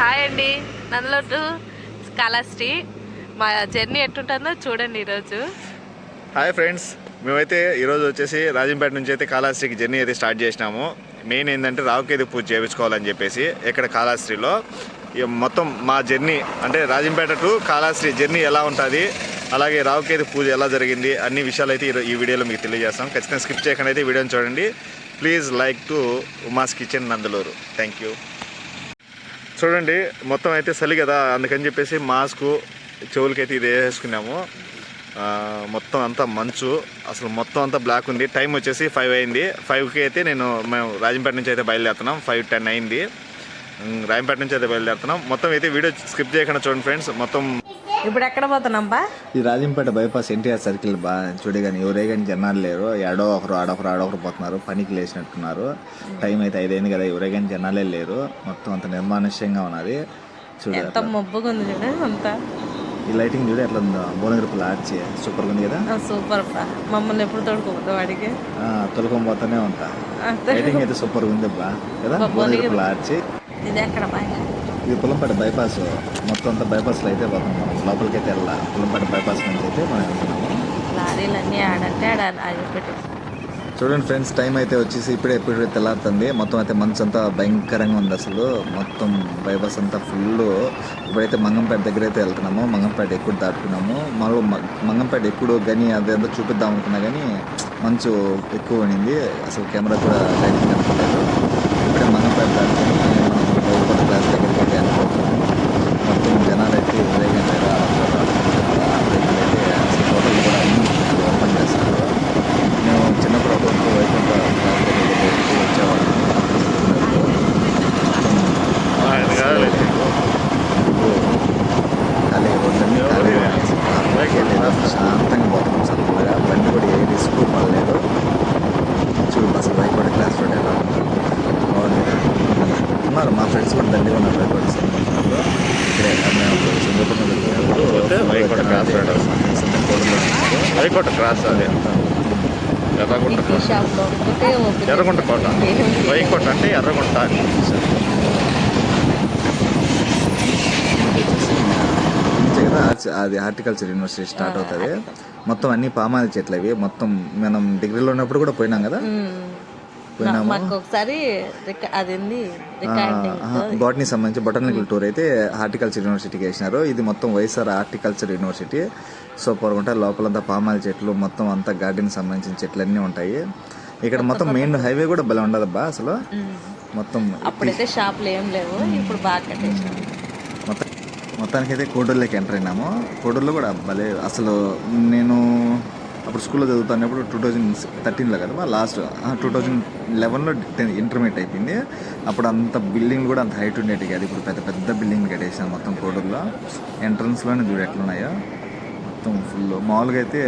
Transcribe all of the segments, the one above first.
Hi అండి, Nandaluru to Kalahasti మా journey ఎట్టుంటుందో చూడండి ఈరోజు. హాయ్ ఫ్రెండ్స్, మేమైతే ఈరోజు వచ్చేసి రాజంపేట నుంచి అయితే కాళహస్తికి జర్నీ అయితే స్టార్ట్ చేసినాము. మెయిన్ ఏంటంటే రావుకేతు పూజ చేయించుకోవాలని చెప్పేసి ఇక్కడ కాళహస్తిలో మొత్తం మా జర్నీ అంటే రాజంపేట టు కాళహస్తి జర్నీ ఎలా ఉంటుంది, అలాగే రావుకేతు పూజ ఎలా జరిగింది అన్ని విషయాలు అయితే ఈ వీడియోలో మీకు తెలియజేస్తాం. ఖచ్చితంగా స్కిప్ చేయకుండా అయితే వీడియోని చూడండి. Please like to Uma's kitchen Nandaluru. Thank you. చూడండి మొత్తం అయితే చలి కదా, అందుకని చెప్పేసి మాస్కు చెవులకైతే ఇది వేసుకున్నాము. మొత్తం అంతా మంచు, అసలు మొత్తం అంతా బ్లాక్ ఉంది. టైం వచ్చేసి 5 అయింది. 5కి అయితే మేము రాజంపేట నుంచి అయితే బయలుదేరుతున్నాం. 5:10 అయింది. రాజంపేట నుంచి అయితే బయలుదేరుతున్నాం. మొత్తం అయితే వీడియో స్కిప్ చేయకుండా చూడండి ఫ్రెండ్స్. మొత్తం ఇప్పుడు ఎక్కడ పోతున్నాం బా? ఈ రాజంపేట బైపాస్ ఎన్టీఆర్ సర్కిల్ బా చూడే కానీ ఎవరే కానీ జనాలు లేరు. ఆడొకరు పోతున్నారు, పనికి లేచినట్టున్నారు. టైం అయితే 5 అయింది కదా, ఎవరే కానీ జనాలే లేరు. మొత్తం అంత నిర్మానుష్యంగా ఉన్నది. చూడండి ఎంత మబ్బుగా ఉంది చూడ అంతా. ఈ లైటింగ్ చూడ ఎట్లా ఉందో, భువనగిరి ఆర్చి సూపర్గా ఉంది కదా. సూపర్ బా, మమ్మల్ని ఎప్పుడు తోడుకోవద్దు వాడికి తొలకొని పోతానే ఉంటా. లైటింగ్ అయితే సూపర్గా ఉంది బా కదా. భువనగిరి ఆర్చి ఇది ఎక్కడ బా? ఇది పుల్లంపేట బైపాస్. మొత్తం అంతా బైపాస్లో అయితే పోతున్నాం. లోపలికి అయితే వెళ్ళా. పుల్లంపేట బైపాస్ నుంచి అయితే మనం వెళ్తున్నాము. లారీలన్నీ ఆడంటే ఆగిపెట్టు. చూడండి ఫ్రెండ్స్, టైం అయితే వచ్చేసి ఇప్పుడే తెల్లారుతుంది. మొత్తం అయితే మంచు అంతా భయంకరంగా ఉంది. అసలు మొత్తం బైపాస్ అంతా ఫుల్. ఇప్పుడైతే మంగంపేట దగ్గర అయితే వెళ్తున్నాము. మంగంపేట ఎక్కువ దాటుకున్నాము. మళ్ళీ మంగంపేట ఎక్కువ కానీ అదేంతో చూపిద్దాం అనుకున్నా కానీ మంచు ఎక్కువ పడింది. అసలు కెమెరా కూడా లైటింగ్ అనుకోలేదు. ఇప్పుడే మంగంపేట దాటుకుని గౌపతి క్లాస్ దగ్గరికి అయితే అనుకుంటున్నాము. మొత్తం జనాలు అయితే ఉదయం హోటల్ కూడా ఓపెన్ చేస్తున్నారు. మేము చిన్నప్పుడు అప్పుడు వైకుంఠ క్లాస్ దగ్గరికి వచ్చేవాళ్ళం. ఖాళీ రోడ్లన్నీ శాంతంగా పోతున్నాం. చల్లగా బండి కూడా ఏ రిస్క్ పడలేదు. చూడు అసలు వైకుంఠ క్లాస్ రోడ్ ఎలా ఉన్నారు. మా ఫ్రెండ్స్ కూడా దండిగా ఉన్నారు. వైకుంఠ సందర్భంలో ఇక్కడే మేము Singapore Vaikuntha class road Vaikuntha cross అది ఎర్రగుంట కోట. వైకోట అంటే ఎర్రగుంట. అది హార్టికల్చర్ యూనివర్సిటీ స్టార్ట్ అవుతుంది. మొత్తం అన్ని పామాయిల్ చెట్లు అవి. మొత్తం మనం డిగ్రీలో ఉన్నప్పుడు కూడా పోయినాం కదా. బాటనీ సంబంధించి బొటానికల్ టూర్ అయితే హార్టికల్చర్ యూనివర్సిటీకి వేసినారు. ఇది మొత్తం వైఎస్ఆర్ హార్టికల్చర్ యూనివర్సిటీ. సూపర్గా ఉంటాయి. లోపలంతా పామాయిల్ చెట్లు, మొత్తం అంతా గార్డెన్ సంబంధించిన చెట్లు అన్నీ ఉంటాయి. ఇక్కడ మొత్తం మెయిన్ హైవే కూడా భలే ఉండదబ్బా అసలు. మొత్తం అప్పుడైతే షాపులు ఏం లేవు, ఇప్పుడు బాగా కట్టేసారు. మొత్తానికి అయితే కోడూరులోకి ఎంటర్ అయినాము. కోడూరులో కూడా భలే అసలు. నేను అప్పుడు స్కూల్లో చదువుతున్నప్పుడు 2013లో కదా లాస్ట్, 2011లో ఇంటర్మీడియట్ అయిపోయింది. అప్పుడు అంత బిల్డింగ్లు కూడా అంత హైట్ ఉండేవి కాదు. ఇప్పుడు పెద్ద పెద్ద బిల్డింగ్లు కట్టేసాను మొత్తం కోడూరులో. ఎంట్రన్స్లోనే చూడు ఎట్లున్నాయో మొత్తం ఫుల్. మామూలుగా అయితే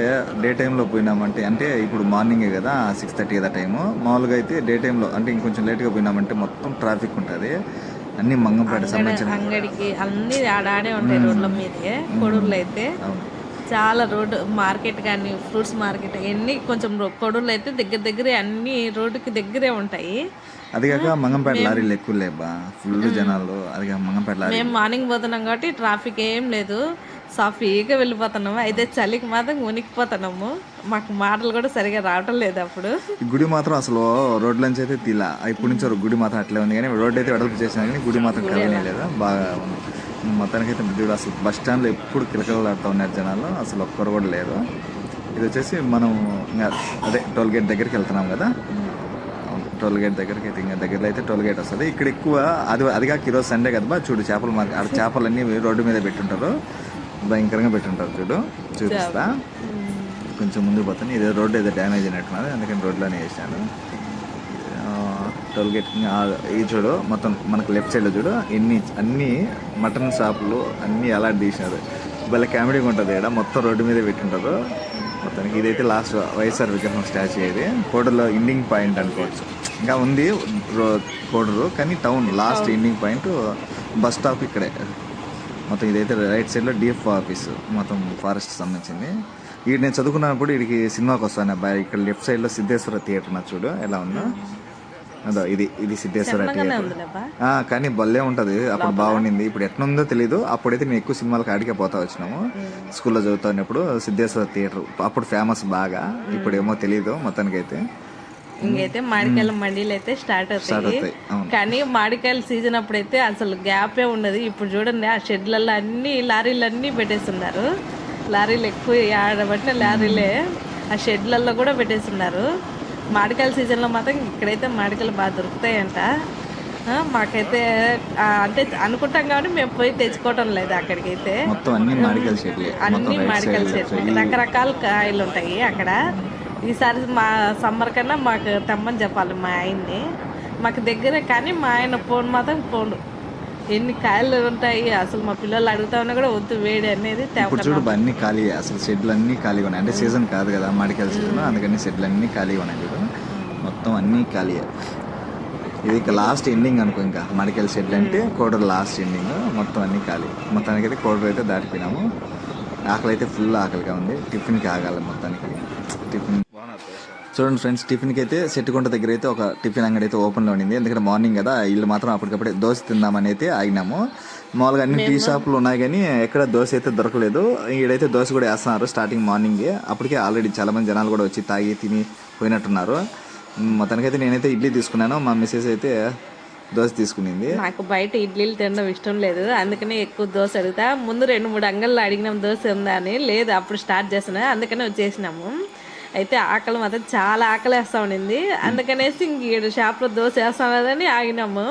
డే టైంలో పోయినామంటే, అంటే ఇప్పుడు మార్నింగే కదా 6:30 కదా టైము. మామూలుగా అయితే డే టైంలో అంటే ఇంకొంచెం లేట్గా పోయినామంటే మొత్తం ట్రాఫిక్ ఉంటుంది. అన్ని మంగంపేట సంబంధించిన అంగడికి అన్ని ఆడాడే ఉంటాయి రోడ్ల మీదే. కొడూరులో అయితే చాలా రోడ్డు మార్కెట్ కానీ ఫ్రూట్స్ మార్కెట్ అన్నీ కొంచెం కొడూరులో అయితే దగ్గర అన్ని రోడ్డుకి దగ్గరే ఉంటాయి. అది కాక మంగంపేట లారీలు ఎక్కువ లేబా, ఫుల్ జనాలు. అది కాక మంగంపేట లారీ మేము మార్నింగ్ పోతున్నాం కాబట్టి ట్రాఫిక్ ఏం లేదు, సాఫీగా వెళ్ళిపోతున్నాము. అయితే చలికి మాత్రం ఉనికిపోతున్నాము. మాకు మాటలు కూడా సరిగా రావటం లేదు. అప్పుడు ఈ గుడి మాత్రం అసలు రోడ్ల నుంచి అయితే తీలా. ఇప్పటి నుంచి గుడి మాత్రం అట్లే ఉంది, కానీ రోడ్డు అయితే వెడల్పు చేసినా కానీ గుడి మాత్రం కదలేదు. బాగా ఉంది మొత్తానికి అయితే. గుడి అసలు బస్ స్టాండ్లో ఎప్పుడు కిలకలాడుతూ ఉన్నారు జనాలు, అసలు ఒక్కరు కూడా లేరు. ఇది వచ్చేసి మనం అదే టోల్ గేట్ దగ్గరికి వెళ్తున్నాం కదా. టోల్ గేట్ దగ్గరికి అయితే ఇంకా దగ్గరలో అయితే టోల్ గేట్ వస్తుంది. ఇక్కడ ఎక్కువ అది కాక ఈరోజు సండే కదా చూడు, చేపలు మార్కెట్. ఆడ చేపలన్నీ రోడ్డు మీద పెట్టుంటారు, భయంకరంగా పెట్టుంటారు. చూపిస్తా కొంచెం ముందుకు పోతాను. ఇదే రోడ్డు ఏదో డ్యామేజ్ అయినట్టున్నది, అందుకని రోడ్లోనే వేసాను. టోల్ గేట్ ఇది చూడు, మొత్తం మనకు లెఫ్ట్ సైడ్లో చూడు అన్ని మటన్ షాపులు అన్నీ అలాంటి తీసినారు. భలే కామెడీగా ఉంటుంది. ఇక్కడ మొత్తం రోడ్డు మీద పెట్టుంటారు. మొత్తానికి ఇదైతే లాస్ట్ వైఎస్ఆర్ విగ్రహం స్టాచ్యూ. ఇది కోడూరులో ఎండింగ్ పాయింట్ అనుకోవచ్చు. ఇంకా ఉంది కోడూరు, కానీ town last ending point bus stop ఇక్కడే. మొత్తం ఇదైతే రైట్ సైడ్లో డిఎఫ్ ఆఫీస్, మొత్తం ఫారెస్ట్ సంబంధించింది. ఇక్కడ నేను చదువుకున్నప్పుడు వీడికి సినిమాకి వస్తాను అబ్బాయి. ఇక్కడ లెఫ్ట్ సైడ్లో సిద్ధేశ్వర థియేటర్ నా చూడు ఎలా ఉందో. అదో ఇది సిద్ధేశ్వర చిన్నగానే థియేటర్. ఉందిలేబ్బా. కానీ భలే ఉంటుంది, అప్పుడు బాగుండింది. ఇప్పుడు ఎట్లుందో తెలీదు. అప్పుడైతే నేను ఎక్కువ సినిమాలకు ఆడికే పోతా వచ్చినాము స్కూల్లో చదువుతున్నప్పుడు. సిద్ధేశ్వర థియేటర్ అప్పుడు ఫేమస్ బాగా, ఇప్పుడు ఏమో తెలీదు మొత్తానికి అయితే. ఇంకైతే మామిడికాయల మండీలు అయితే స్టార్ట్ అవుతాయి. అవును. కానీ మామిడికాయల సీజన్ అప్పుడైతే అసలు గ్యాపే ఉండదు. ఇప్పుడు చూడండి ఆ షెడ్లలో అన్ని లారీలు అన్నీ పెట్టేస్తున్నారు. లారీలు ఎక్కువ ఆడబట్టిన లారీలే ఆ షెడ్లలో కూడా పెట్టేస్తున్నారు. మామిడికాయల సీజన్లో మాత్రం ఇక్కడైతే మామిడికాయలు బాగా దొరుకుతాయంట. మాకైతే అంటే అనుకుంటాం కాబట్టి మేము పోయి తెచ్చుకోవటం లేదు అక్కడికైతే. మొత్తం అన్ని మామిడికాయల చెట్లు, అన్ని మామిడికాయల చెట్లు, రకరకాల కాయలు ఉంటాయి అక్కడ. ఈసారి మా సమ్మర్ కన్నా మాకు తెమ్మని చెప్పాలి మా ఆయన్ని. మాకు దగ్గరే కానీ మా ఆయన పోను మాత్రం పోను. ఎన్ని కాయలు ఉంటాయి అసలు, మా పిల్లలు అడుగుతా ఉన్నా కూడా వద్దు వేడి అనేది. ఇప్పుడు చూడు అన్ని ఖాళీ, అసలు షెడ్లు అన్ని ఖాళీగా ఉన్నాయి. అంటే సీజన్ కాదు కదా మామిడికాయల సీజన్, అందుకని షెడ్లు అన్ని ఖాళీగా ఉన్నాయి. చూడు మొత్తం అన్ని ఖాళీ. ఇది ఇక లాస్ట్ ఎండింగ్ అనుకో. ఇంకా మామిడికాయల షెడ్లు అంటే కోడూరు లాస్ట్ ఎండింగ్. మొత్తం అన్ని ఖాళీ. మొత్తానికి అయితే కోడూరు అయితే దాటిపోయినాము. ఆకలి అయితే ఫుల్ ఆకలిగా ఉంది. టిఫిన్కి ఆగాలి మొత్తానికి. టిఫిన్ చూడండి ఫ్రెండ్స్, టిఫిన్కి అయితే సెట్టుకుంట దగ్గర అయితే ఒక టిఫిన్ అంగడి అయితే ఓపెన్లో ఉండింది. ఎందుకంటే మార్నింగ్ కదా, ఇల్లు మాత్రం అప్పటికప్పుడే దోశ తిందామని అయితే ఆగినాము. మామూలుగా అన్ని టీ షాపులు ఉన్నాయి కానీ ఎక్కడ దోశ అయితే దొరకలేదు. ఈడైతే దోశ కూడా వేస్తున్నారు స్టార్టింగ్ మార్నింగే. అప్పటికే ఆల్రెడీ చాలా మంది జనాలు కూడా వచ్చి తాగి తిని పోయినట్టున్నారు. మొత్తానికైతే నేనైతే ఇడ్లీ తీసుకున్నాను, మా మిస్సెస్ అయితే దోశ తీసుకునింది. నాకు బయట ఇడ్లీలు తినడం ఇష్టం లేదు, అందుకనే ఎక్కువ దోశ అడుగుతా. ముందు 2-3 అంగళ్ళు అడిగినాం దోశ ఉందా అని, లేదు అప్పుడు స్టార్ట్ చేస్తున్నా, అందుకనే వచ్చేసినాము. అయితే ఆకలి మాత్రం చాలా ఆకలి వేస్తా ఉండింది. అందుకనేసి ఇంక 7 షాప్లో దోశ వేస్తానని ఆగినాము.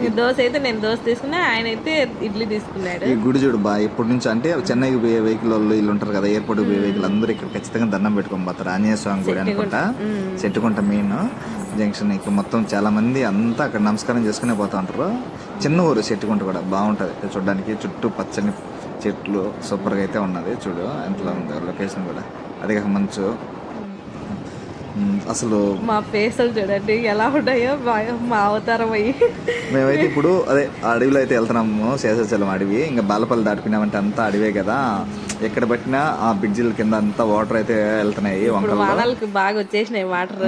ఈ దోశ అయితే నేను దోశ తీసుకున్నా, ఆయన అయితే ఇడ్లీ తీసుకున్నాడు. ఈ గుడి చూడు బా, ఇప్పటి నుంచి అంటే చెన్నైకి పోయే వెహికల్ వాళ్ళు వీళ్ళు ఉంటారు కదా, ఎయిర్పోర్ట్ పోయే వెహికల్ అందరూ ఇక్కడ ఖచ్చితంగా దండం పెట్టుకొని పోతారు. ఆంజనేయ స్వామి గుడి అనుకుంటా, చెట్టుకుంట మెయిన్ జంక్షన్. ఇక్కడ మొత్తం చాలా మంది అంతా అక్కడ నమస్కారం చేసుకునే పోతా ఉంటారు. చిన్న ఊరు చెట్టుకుంట కూడా బాగుంటుంది చూడడానికి. చుట్టూ పచ్చని చెట్లు సూపర్గా అయితే ఉన్నది. చూడు ఎంతలా ఉంది లొకేషన్ కూడా. అదే కాక మంచు. అసలు మా ఫేసులు చూడండి ఎలా ఉన్నాయో, మా అవతారం అయ్యి. మేమైతే ఇప్పుడు అదే అడవిలో అయితే వెళ్తున్నాము, శేషాచలం అడవి. ఇంకా బాలపల్లి దాటుకున్నామంటే అంతా అడవే కదా, ఎక్కడ పట్టినా ఆ బ్రిడ్జిల కింద అంతా వాటర్ అయితే వెళ్తున్నాయి. వానలకి బాగా వచ్చేసినాయి వాటర్,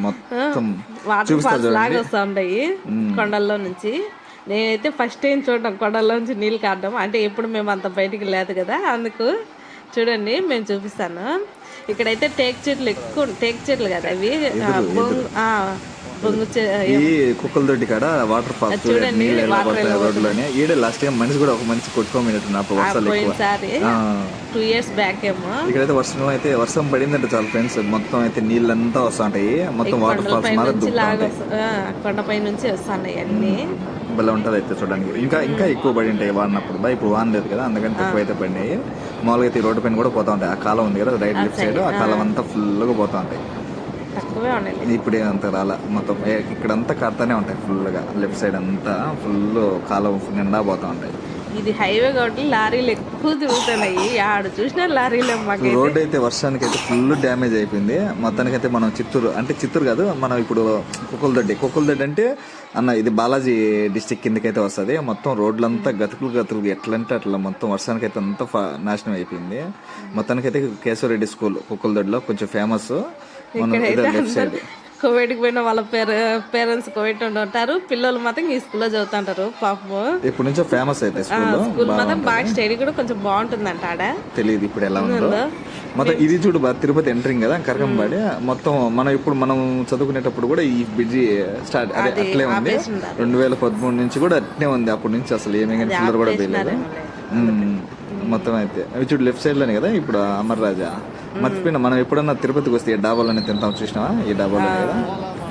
మొత్తం వాటర్ ఫాల్స్ లాగా వస్తూ ఉంటాయి కొండల్లో నుంచి. నేనైతే ఫస్ట్ టైం చూడడం కొండల్లో నుంచి నీళ్ళు కారడం. అంటే ఎప్పుడు మేము అంత బయటికి లేదు కదా, అందుకు చూడండి మేము చూపిస్తాను. ఇక్కడైతే టేక్ చెట్లు ఎక్కువ, టేక్ చెట్లు కదా అవి, బొంగు కుక్కల దొడ్డి కాడ వాటర్ ఫాల్స్ చూడండి. రోడ్లోనే ఈడ లాస్ట్ టైం మనిషి కూడా ఒక మనిషి కొట్టుకోమినట్టు పోయినసారి 2 years బ్యాక్ ఏమో. ఇక్కడైతే వర్షం పడిందంటే చాలా ఫ్రెండ్స్, మొత్తం అయితే నీళ్ళంతా వస్తుంటాయి. మొత్తం వాటర్ ఫాల్స్ కొండపై నుంచి వస్తున్నాయి అన్ని. భలే ఉంటుంది అయితే చూడడానికి. ఇంకా ఎక్కువ పడి ఉంటాయి వాడినప్పుడు. ఇప్పుడు వాన లేదు కదా, అందుకని తక్కువ అయితే పడినాయి. మామూలుగా అయితే రోడ్డు పైన కూడా పోతా ఉంటాయి. ఆ కాలం ఉంది కదా రైట్ లెఫ్ట్ సైడ్, ఆ కాలం అంతా ఫుల్గా పోతా ఉంటాయి. ఇప్పుడే అంత రాలా, మొత్తం ఇక్కడంతా కడతానే ఉంటాయి ఫుల్గా. లెఫ్ట్ సైడ్ అంతా ఫుల్ కాలం నిండా పోతా ఉంటాయి. ఇది హైవే కాబట్టి లారీలు ఎక్కువ తిరుగుతున్నాయి, ఆడు చూసిన లారీలు. రోడ్ అయితే వర్షానికి అయితే ఫుల్ డ్యామేజ్ అయిపోయింది. మొత్తానికైతే మనం చిత్తూరు కాదు, మనం ఇప్పుడు కుక్కలదొడ్డి అంటే అన్న ఇది బాలాజీ డిస్టిక్ కిందకైతే వస్తుంది. మొత్తం రోడ్లంతా గతుకులు ఎట్లా అంటే అట్లా మొత్తం వర్షానికి అయితే అంతా నాశనం అయిపోయింది. మొత్తానికైతే కేశవరెడ్డి స్కూల్ కుక్కలదొడ్డిలో కొంచెం ఫేమస్. లెఫ్ట్ సైడ్ కోవిడ్కి పోయిన వాళ్ళ పేరెంట్స్ కోవిడ్ ఉంటారు, పిల్లలు మాత్రం ఈ స్కూల్లో చదువుతుంటారు. పాపము ఇప్పటి నుంచో ఫేమస్ అయితే స్కూల్ మాత్రం బాగా స్టడీ కూడా కొంచెం బాగుంటుందంట. ఆడ తెలియదు ఇప్పుడు ఎలా ఉందో. మొత్తం ఇది చూడు తిరుపతి ఎంట్రింగ్ కదా కరకంబాడి. మొత్తం మనం చదువుకునేటప్పుడు కూడా ఈ బ్రిడ్జి స్టార్ట్ అట్లే ఉంది. 2013 నుంచి కూడా అట్నే ఉంది. అప్పటి నుంచి అసలు ఏమీ పిల్లలు కూడా పోయలేదు. మొత్తం అయితే అవి చూడు లెఫ్ట్ సైడ్ లోనే కదా ఇప్పుడు అమర్ రాజా. మర్చిపోయినా, మనం ఎప్పుడన్నా తిరుపతికి వస్తే ఈ డాబాలోనే తింటాం చూసినావా, ఈ డాబాలో కదా,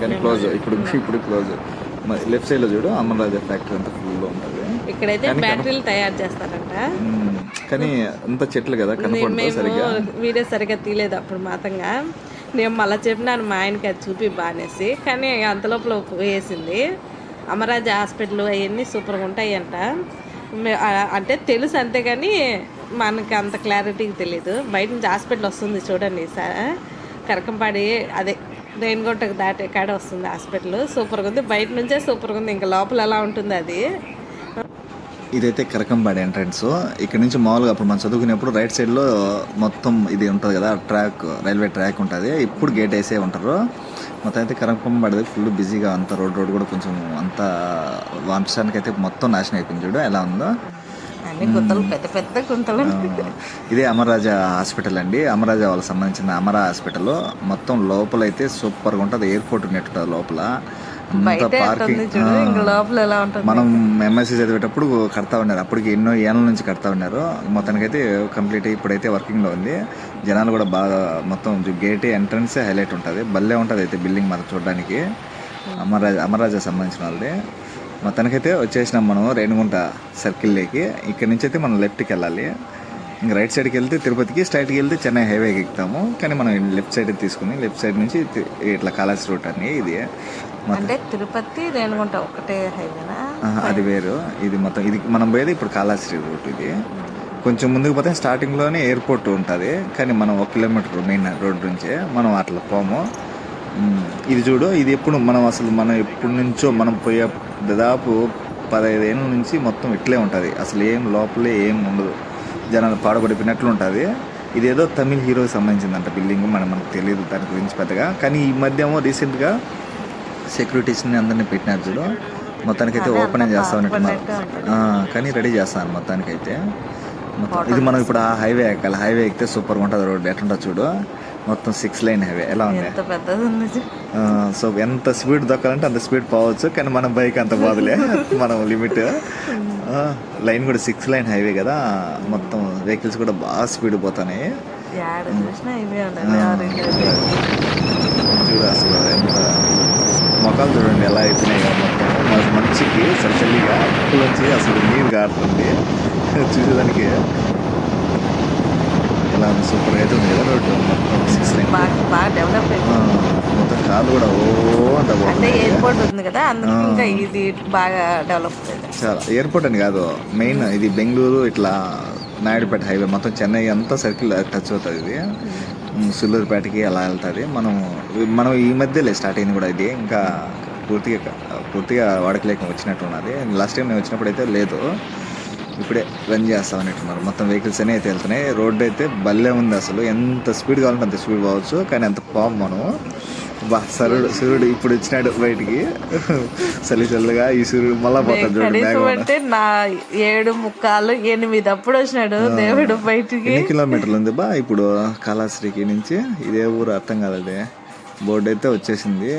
కానీ క్లోజ్ ఇప్పుడు క్లోజ్. లెఫ్ట్ సైడ్ లో చూడు అమర్ రాజా ఫ్యాక్టరీ అంతా ఫుల్ లో ఉంటుంది. ఇక్కడైతే బ్యాటరీలు తయారు చేస్తారంట, కానీ అంత చెట్లు కదా కనపడదు సరిగ్గా. వీడియో సరిగ్గా తీయలేదు అప్పుడు మాత్రంగా. నేను మళ్ళీ చెప్పినాను మా ఆయనకి అది చూపి బానేసి, కానీ అంతలోపల వేసింది. అమరాజా హాస్పిటల్ అవన్నీ సూపర్గా ఉంటాయంట. అంటే తెలుసు అంతేగాని మనకి అంత క్లారిటీగా తెలీదు. బయట నుంచి హాస్పిటల్ వస్తుంది చూడండి సార్, కరకంపాడి అదే రేణిగుంటకు దాటే కాడ వస్తుంది హాస్పిటల్. సూపర్గా ఉంది, బయట నుంచే సూపర్గా ఉంది, ఇంకా లోపల ఎలా ఉంటుంది అది. ఇదైతే కరకంబాడి ఎంట్రన్స్. ఇక్కడ నుంచి మామూలుగా అప్పుడు మనం చదువుకునేప్పుడు రైట్ సైడ్లో మొత్తం ఇది ఉంటుంది కదా ట్రాక్, రైల్వే ట్రాక్ ఉంటుంది. ఇప్పుడు గేట్ వేసే ఉంటారు. మొత్తం అయితే కరంకం పడదు, ఫుల్ బిజీగా అంత రోడ్ కూడా కొంచెం అంత వర్షానికి అయితే మొత్తం నాశనం అయిపోయింది. చూడు ఎలా ఉందో. అన్ని గుంతలు, పెద్ద పెద్ద గుంతలు. ఇదే అమరరాజా హాస్పిటల్ అండి. అమరరాజా వాళ్ళకి సంబంధించిన అమరా హాస్పిటల్. మొత్తం లోపల అయితే సూపర్గా ఉంటుంది. ఎయిర్పోర్ట్ ఉన్నట్టు లోపల అంత పార్కింగ్. మనం ఎంఎస్సీ చదివేటప్పుడు కడతా ఉన్నారు, అప్పటికి ఎన్నో ఏళ్ళ నుంచి కడతా ఉన్నారు. మొత్తానికైతే కంప్లీట్ ఇప్పుడైతే వర్కింగ్లో ఉంది. జనాలు కూడా బాగా మొత్తం గేట్ ఎంట్రన్స్ హైలైట్ ఉంటుంది, భలే ఉంటుంది అయితే బిల్డింగ్ మనం చూడడానికి. అమరరాజా సంబంధించిన వాళ్ళది. మొత్తానికైతే వచ్చేసినాం మనం రేణిగుంట సర్కిల్లోకి. ఇక్కడ నుంచి అయితే మనం లెఫ్ట్కి వెళ్ళాలి. ఇంకా రైట్ సైడ్కి వెళ్తే తిరుపతికి, స్ట్రైట్కి వెళ్తే చెన్నై హైవేకి ఎక్కుతాము. కానీ మనం లెఫ్ట్ సైడ్ తీసుకుని లెఫ్ట్ సైడ్ నుంచి ఇట్లా కాళహస్తి రూట్ అని ఇది అంటే తిరుపతి రేణిగుంట ఒకటే హైవేనా? అది వేరు. ఇది మొత్తం ఇది మనం పోయేది ఇప్పుడు కాళహస్తి రూట్. ఇది కొంచెం ముందుకు పోతే స్టార్టింగ్లోనే ఎయిర్పోర్ట్ ఉంటుంది, కానీ మనం 1 కిలోమీటర్ మెయిన్ రోడ్ నుంచే మనం అట్లా పోము. ఇది చూడు, ఇది ఎప్పుడు మనం ఎప్పటి నుంచో మనం పోయే దాదాపు 15 ఏళ్ళ నుంచి మొత్తం ఇట్లే ఉంటుంది. అసలు ఏం లోపలే ఏం ఉండదు, జనాలు పాడబడిపోయినట్లు ఉంటుంది. ఇదేదో తమిళ్ హీరోకి సంబంధించిందంట బిల్డింగ్, మనకు తెలియదు దాని గురించి పెద్దగా. కానీ ఈ మధ్య ఏమో రీసెంట్గా సెక్యూరిటీస్ని అందరినీ పెట్టినారు చూడు. మొత్తానికైతే ఓపెన్ చేస్తా ఉన్నట్టున్నారు, కానీ రెడీ చేస్తాను మొత్తానికైతే. ఇది మనం ఇప్పుడు ఆ హైవే ఎక్కాలి. హైవే ఎక్కితే సూపర్గా ఉంటుంది రోడ్డు. ఎట్లుంటుంది చూడు, మొత్తం 6 లైన్ హైవే ఎలా ఉంది. సో ఎంత స్పీడ్ దొక్కాలంటే అంత స్పీడ్ పోవచ్చు, కానీ మన బైక్ అంత బాధలే, మనం లిమిట్. లైన్ కూడా 6 లైన్ హైవే కదా, మొత్తం వెహికల్స్ కూడా బాగా స్పీడ్ పోతున్నాయి. చూడు అసలు ఎంత మొక్కలు చూడండి ఎలా అయిపోయినాయి కదా. మొత్తం మంచికి చల్లిగా అప్పులోంచి అసలు నీరు కారుతుంది చూసేదానికి. ఎలా సూపర్గా అయితే ఉంది కదా రోడ్డు. మొత్తం 6 లైన్ బాగా డెవలప్ మొత్తం కాదు కూడా అంటే ఎయిర్పోర్ట్ ఉంది కదా, అందుకు ఇంకా ఇది బాగా డెవలప్ చాలా. ఎయిర్పోర్ట్ అని కాదు, మెయిన్ ఇది బెంగళూరు ఇట్లా నాయుడుపేట హైవే మొత్తం చెన్నై అంతా సర్కిల్ టచ్ అవుతుంది. ఇది సుల్లూరుపేటకి అలా వెళ్తుంది. మనం ఈ మధ్యలో స్టార్ట్ అయింది కూడా ఇది. ఇంకా పూర్తిగా వాడకలేక వచ్చినట్టు ఉన్నది. లాస్ట్ టైం నేను వచ్చినప్పుడు అయితే లేదు, ఇప్పుడే రన్ చేస్తాం అన్నట్టున్నారు. మొత్తం వెహికల్స్ అనే అయితే వెళ్తున్నాయి. రోడ్డు అయితే భలే ఉంది అసలు. ఎంత స్పీడ్ కావాలంటే అంత స్పీడ్ పోవచ్చు, కానీ అంత పోము మనం. సూర్యుడు ఇప్పుడు వచ్చినాడు బయటికి, చల్లిగా ఈ సూర్యుడు మళ్ళా పోతాడు. అంటే నా 7:45, 8 అప్పుడు వచ్చినాడు దేవుడు బయటికి. ఎన్ని కిలోమీటర్లు ఉంది బా ఇప్పుడు కాళహస్తికి నుంచి? ఇదే ఊరు అర్థం కాలేదు. బోర్డు అయితే వచ్చేసింది.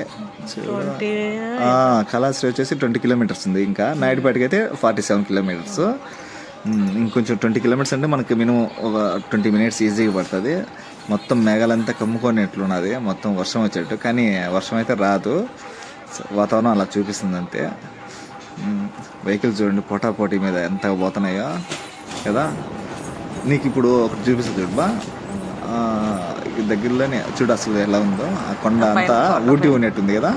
కాళహస్తి వచ్చేసి 20 కిలోమీటర్స్ ఉంది. ఇంకా నాయుడుపేటకి అయితే 47 కిలోమీటర్స్. ఇంకొంచెం 20 కిలోమీటర్స్ అంటే మనకి మినిమం ఒక 20 మినిట్స్ ఈజీగా పడుతుంది. మొత్తం మేఘాలంతా కమ్ముకొనేట్లున్నది, మొత్తం వర్షం వచ్చేట్టు. కానీ వర్షం అయితే రాదు, వాతావరణం అలా చూపిస్తుంది అంతే. వెహికల్స్ చూడండి పోటాపోటీ మీద ఎంత పోతున్నాయో కదా. నీకు ఇప్పుడు ఒకటి చూపిస్తుంది చూడబా, దగ్గరలోనే చూడు అసలు ఎలా ఉందో. ఆ కొండ అంతా ఊటీ ఉన్నట్టుంది కదా,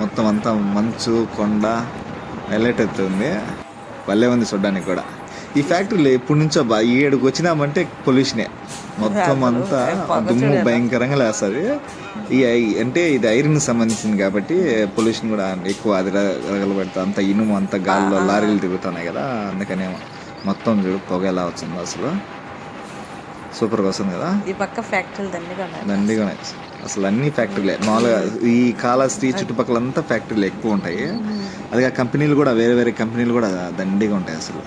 మొత్తం అంతా మంచు కొండ హైలైట్ అవుతుంది. భలే ఉంది చూడడానికి కూడా. ఈ ఫ్యాక్టరీలో ఎప్పటి నుంచో ఈ ఏడుకు వచ్చినామంటే పొల్యూషనే, మొత్తం అంతా దుమ్ము భయంకరంగా లేస్తుంది. అంటే ఇది ఐరన్ సంబంధించింది కాబట్టి పొల్యూషన్ కూడా ఎక్కువ. అది రగలబెడతా అంత ఇనుము అంత గాల్లో లారీలు తిరుగుతున్నాయి కదా, అందుకనే మొత్తం చూడు పొగ ఎలా వచ్చిందో అసలు. సూపర్గా వస్తుంది కదా. ఈ పక్క ఫ్యాక్టరీలు దండిగా ఉన్నాయి అసలు. అన్ని ఫ్యాక్టరీలే మామూలుగా. ఈ కాళహస్తి చుట్టుపక్కల అంతా ఫ్యాక్టరీలు ఎక్కువ ఉంటాయి. అదిగా కంపెనీలు కూడా వేరే కంపెనీలు కూడా దండిగా ఉంటాయి అసలు.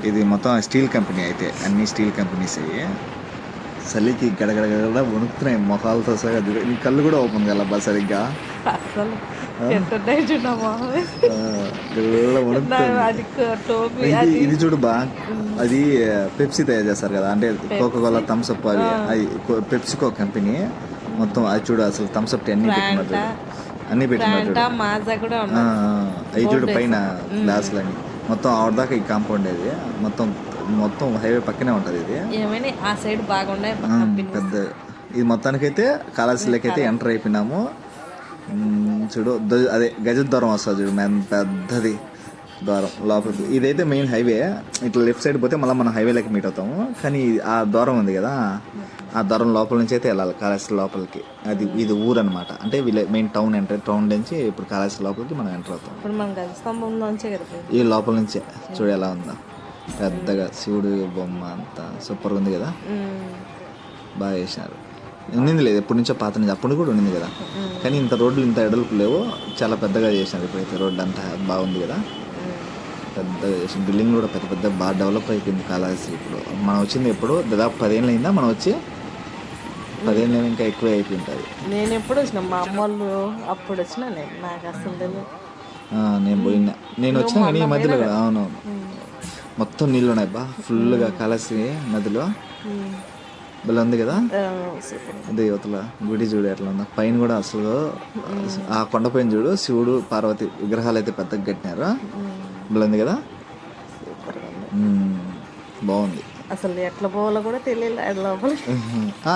ఇది మొత్తం స్టీల్ కంపెనీ అయితే, అన్ని స్టీల్ కంపెనీస్ అయ్యి. చలికి గడగడ వణుకుతున్నాయి మొఖాలతో సగా. నీ కళ్ళు కూడా ఓపెన్ కలబ్బా సరిగ్గా. ఇది చూడు బా, అది పెప్సీ తయారు చేస్తారు కదా, అంటే కోకోకోలా థమ్స్అప్ అది పెప్సికో కంపెనీ మొత్తం. అది చూడు అసలు థమ్స్అప్ అన్ని పెట్టినారు. అవి చూడు పైన గ్లాసులని మొత్తం ఆవిడదాకా ఈ కాంపౌండ్ అది మొత్తం హైవే పక్కనే ఉంటుంది. ఇది ఆ సైడ్ బాగున్నాయి పెద్ద. ఇది మొత్తానికైతే కాళహస్తిలోకి అయితే ఎంటర్ అయిపోయినాము. చూడు అదే గజ ద్వారం వస్తుంది చూడు, పెద్దది ద్వారం లోపలికి. ఇదైతే మెయిన్ హైవే. ఇట్లా లెఫ్ట్ సైడ్ పోతే మళ్ళీ మనం హైవేలోకి మీట్ అవుతాము. కానీ ఆ ద్వారం ఉంది కదా, ఆ ద్వారం లోపల నుంచి అయితే వెళ్ళాలి కాళహస్తి లోపలికి. ఇది ఊరు అనమాట, అంటే మెయిన్ టౌన్ టౌన్ నుంచి ఇప్పుడు కాళహస్తి లోపలికి మనం ఎంటర్ అవుతాం. ఇప్పుడు మనం గజస్తంభం నుంచే కదా, ఈ లోపల నుంచే చూడు ఎలా ఉందా పెద్దగా శివుడు బొమ్మ అంతా సూపర్గా ఉంది కదా, బాగా చేసినారు. ఉన్నింది లేదు ఎప్పటి నుంచో పాత నుంచి, అప్పుడు కూడా ఉండింది కదా. కానీ ఇంత రోడ్లు ఇంత ఎడల్పు లేవు, చాలా పెద్దగా చేసినారు ఇప్పుడైతే. రోడ్డు అంతా బాగుంది కదా, పెద్దగా చేసిన బిల్డింగ్ కూడా పెద్ద పెద్ద బాగా డెవలప్ అయిపోయింది కాళహస్తి. ఇప్పుడు మనం వచ్చింది ఎప్పుడు దాదాపు 10 ఏళ్ళు అయిందా మనం వచ్చి? 10 ఏళ్ళు ఇంకా ఎక్కువే అయిపోయింటుంది. నేను ఎప్పుడు వచ్చిన మా అమ్మ వాళ్ళు అప్పుడు వచ్చినా, నేను నాకు అసలు తెలియదు. నేను పోయినా, నేను వచ్చినా కానీ ఈ మధ్యలో కూడా. అవునవును, మొత్తం నీళ్ళు ఉన్నాయి బా ఫుల్గా కాళహస్తి నదిలో. భలే ఉంది కదా. అదే యువతల గుడి చూడు ఎట్లా ఉందో, పైన కూడా అసలు ఆ కొండపైన చూడు శివుడు పార్వతి విగ్రహాలు అయితే పెద్దగా కట్టినారు. భలే ఉంది కదా, బాగుంది. అసలు ఎట్లా పోవాలో కూడా తెలియదు లోపల.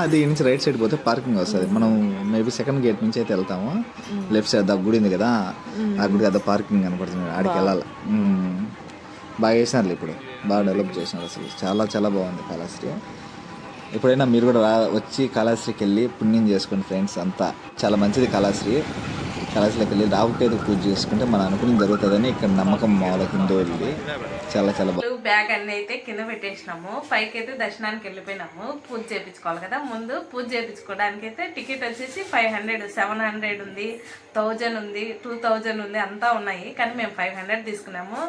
అది నుంచి రైట్ సైడ్ పోతే పార్కింగ్ వస్తుంది. మనం మేబీ సెకండ్ గేట్ నుంచి అయితే వెళ్తాము. లెఫ్ట్ సైడ్ ఆ గుడి ఉంది కదా, ఆ గుడి కదా పార్కింగ్ కనపడుతుంది, ఆడికి వెళ్ళాలి. బాగా చేసినారు ఇప్పుడు, బాగా డెవలప్ చేసినారు. అసలు చాలా చాలా బాగుంది కాళహస్తి. ఎప్పుడైనా మీరు కూడా వచ్చి కాళహస్తికి వెళ్ళి పుణ్యం చేసుకోండి ఫ్రెండ్స్. అంతా చాలా మంచిది కాళహస్తి. కాళహస్తిలోకి వెళ్ళి రావుకేతు పూజ చేసుకుంటే మన అనుకుని జరుగుతుందని ఇక్కడ నమ్మకం మామూలు హిందువులది. చాలా చాలా బాగుంది. బ్యాగ్ అన్ని అయితే కింద పెట్టేసినాము, పైకి అయితే దర్శనానికి వెళ్ళిపోయినాము. పూజ చేయించుకోవాలి కదా, ముందు పూజ చేయించుకోవడానికి అయితే టికెట్ వచ్చేసి 500, 700 ఉంది, 1000 ఉంది, 2000 ఉంది, అంతా ఉన్నాయి. కానీ మేము 500 తీసుకున్నాము.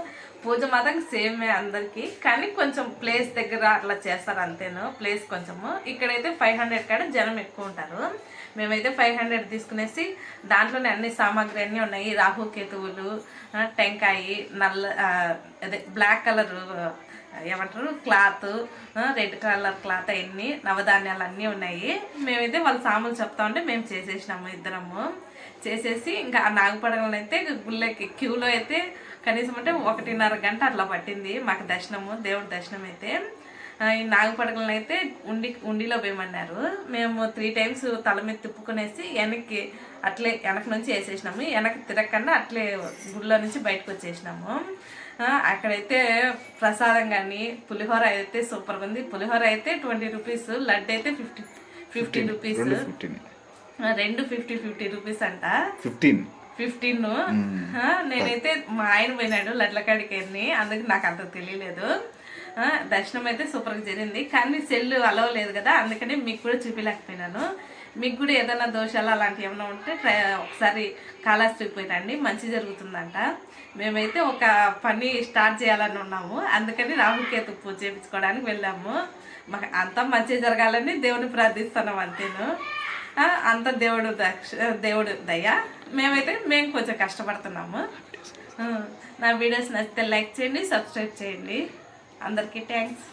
పూజ మాత్రం సేమే అందరికి, కానీ కొంచెం ప్లేస్ దగ్గర అట్లా చేస్తారు అంతేను, ప్లేస్ కొంచెము. ఇక్కడైతే 500 కాడ జనం ఎక్కువ ఉంటారు. మేమైతే 500 తీసుకునేసి దాంట్లోనే అన్ని సామాగ్రి అన్నీ ఉన్నాయి. రాహుకేతువులు, టెంకాయ, నల్ల అదే బ్లాక్ కలర్ ఏమంటారు క్లాత్, రెడ్ కలర్ క్లాత్, అవన్నీ నవధాన్యాలు అన్నీ ఉన్నాయి. మేమైతే వాళ్ళ సామాన్లు చెప్తా ఉంటే మేము చేసేసినాము. ఇద్దరము చేసేసి ఇంకా ఆ నాగపడగలను అయితే గుళ్ళకి క్యూలో అయితే కనీసం అంటే 1.5 గంట అట్లా పట్టింది మాకు దర్శనము, దేవుడి దర్శనం అయితే. ఈ నాగపడగలను అయితే ఉండిలో వేయమన్నారు. మేము 3 times తల మీద తిప్పుకునేసి వెనక్కి అట్లే వెనక నుంచి వేసేసినాము. వెనక్కి తిరగకుండా అట్లే గుడిలో నుంచి బయటకు వచ్చేసినాము. అక్కడైతే ప్రసాదం కానీ పులిహోర అయితే సూపర్గా ఉంది. పులిహోర అయితే 20 రూపీస్, లడ్డు అయితే 50 రూపీస్, రెండు 50 రూపీస్ అంట. 15. నేనైతే మా ఆయన పోయినాడు లడ్ల కాడికి వెళ్ళి, అందుకు నాకు అంత తెలియలేదు. దర్శనం అయితే సూపర్గా జరిగింది, కానీ సెల్ అలవ్ లేదు కదా, అందుకని మీకు కూడా చూపించలేకపోయినాను. మీకు కూడా ఏదైనా దోషాలు అలాంటివి ఏమైనా ఉంటే ఒకసారి కాళహస్తికి పోయినండి, మంచి జరుగుతుందంట. మేమైతే ఒక పని స్టార్ట్ చేయాలని ఉన్నాము, అందుకని రాహుకేతు పూజ చేయించుకోవడానికి వెళ్ళాము. మాకు అంతా మంచి జరగాలని దేవుని ప్రార్థిస్తున్నాం అంతేను. అంత దేవుడు దయ. మేము కొంచెం కష్టపడుతున్నాము. నా వీడియోస్ నచ్చితే లైక్ చేయండి, సబ్స్క్రైబ్ చేయండి. అందరికీ థ్యాంక్స్.